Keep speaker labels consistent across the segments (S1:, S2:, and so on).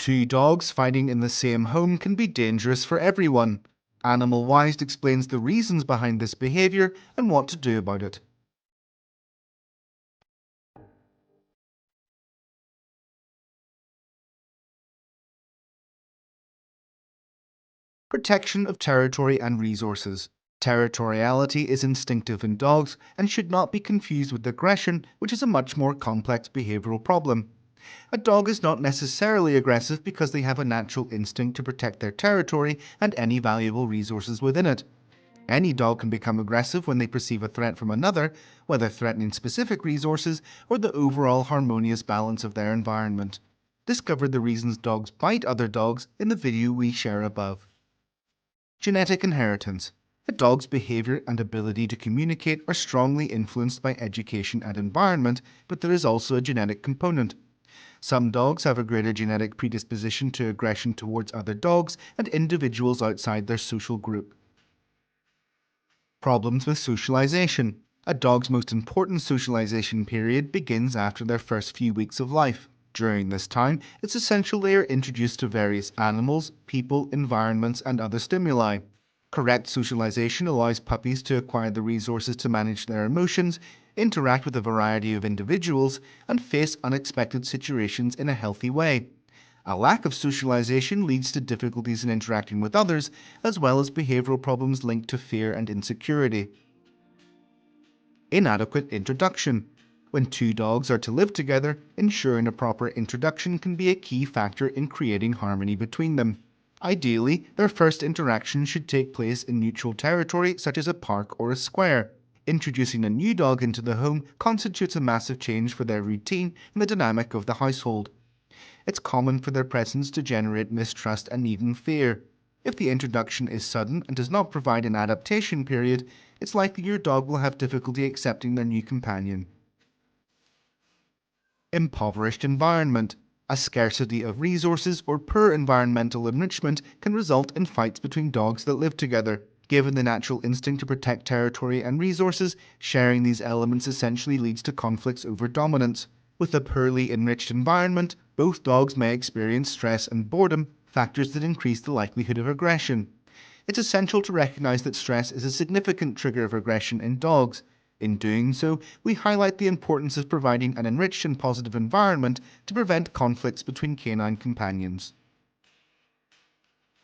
S1: Two dogs fighting in the same home can be dangerous for everyone. AnimalWised explains the reasons behind this behavior and what to do about it. Protection of territory and resources. Territoriality is instinctive in dogs and should not be confused with aggression, which is a much more complex behavioral problem. A dog is not necessarily aggressive because they have a natural instinct to protect their territory and any valuable resources within it. Any dog can become aggressive when they perceive a threat from another, whether threatening specific resources or the overall harmonious balance of their environment. Discover the reasons dogs bite other dogs in the video we share above. Genetic inheritance. A dog's behavior and ability to communicate are strongly influenced by education and environment, but there is also a genetic component. Some dogs have a greater genetic predisposition to aggression towards other dogs and individuals outside their social group. Problems with socialization. A dog's most important socialization period begins after their first few weeks of life. During this time, it's essential they are introduced to various animals, people, environments, and other stimuli. Correct socialization allows puppies to acquire the resources to manage their emotions, interact with a variety of individuals, and face unexpected situations in a healthy way. A lack of socialization leads to difficulties in interacting with others, as well as behavioral problems linked to fear and insecurity. Inadequate introduction. When two dogs are to live together, ensuring a proper introduction can be a key factor in creating harmony between them. Ideally, their first interaction should take place in neutral territory such as a park or a square. Introducing a new dog into the home constitutes a massive change for their routine and the dynamic of the household. It's common for their presence to generate mistrust and even fear. If the introduction is sudden and does not provide an adaptation period, it's likely your dog will have difficulty accepting their new companion. Impoverished environment. A scarcity of resources or poor environmental enrichment can result in fights between dogs that live together. Given the natural instinct to protect territory and resources, sharing these elements essentially leads to conflicts over dominance. With a poorly enriched environment, both dogs may experience stress and boredom, factors that increase the likelihood of aggression. It's essential to recognize that stress is a significant trigger of aggression in dogs. In doing so, we highlight the importance of providing an enriched and positive environment to prevent conflicts between canine companions.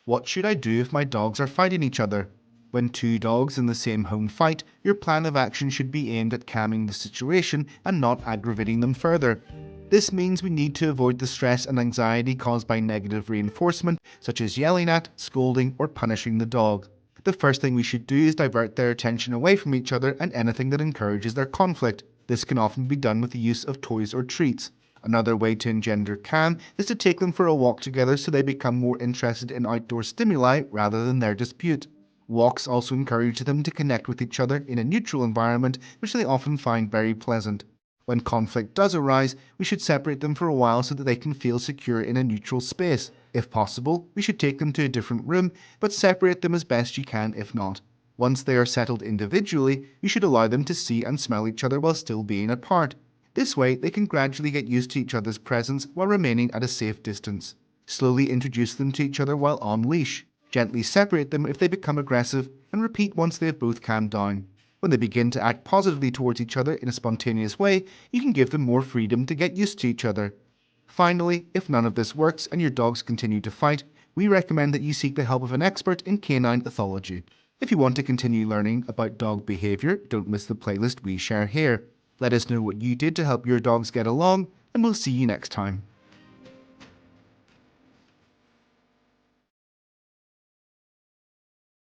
S1: What should I do if my dogs are fighting each other? When two dogs in the same home fight, your plan of action should be aimed at calming the situation and not aggravating them further. This means we need to avoid the stress and anxiety caused by negative reinforcement, such as yelling at, scolding, or punishing the dog. The first thing we should do is divert their attention away from each other and anything that encourages their conflict. This can often be done with the use of toys or treats. Another way to engender calm is to take them for a walk together so they become more interested in outdoor stimuli rather than their dispute. Walks also encourage them to connect with each other in a neutral environment, which they often find very pleasant. When conflict does arise, we should separate them for a while so that they can feel secure in a neutral space. If possible, we should take them to a different room, but separate them as best you can if not. Once they are settled individually, you should allow them to see and smell each other while still being apart. This way, they can gradually get used to each other's presence while remaining at a safe distance. Slowly introduce them to each other while on leash. Gently separate them if they become aggressive, and repeat once they have both calmed down. When they begin to act positively towards each other in a spontaneous way, you can give them more freedom to get used to each other. Finally, if none of this works and your dogs continue to fight, we recommend that you seek the help of an expert in canine ethology. If you want to continue learning about dog behavior, don't miss the playlist we share here. Let us know what you did to help your dogs get along, and we'll see you next time.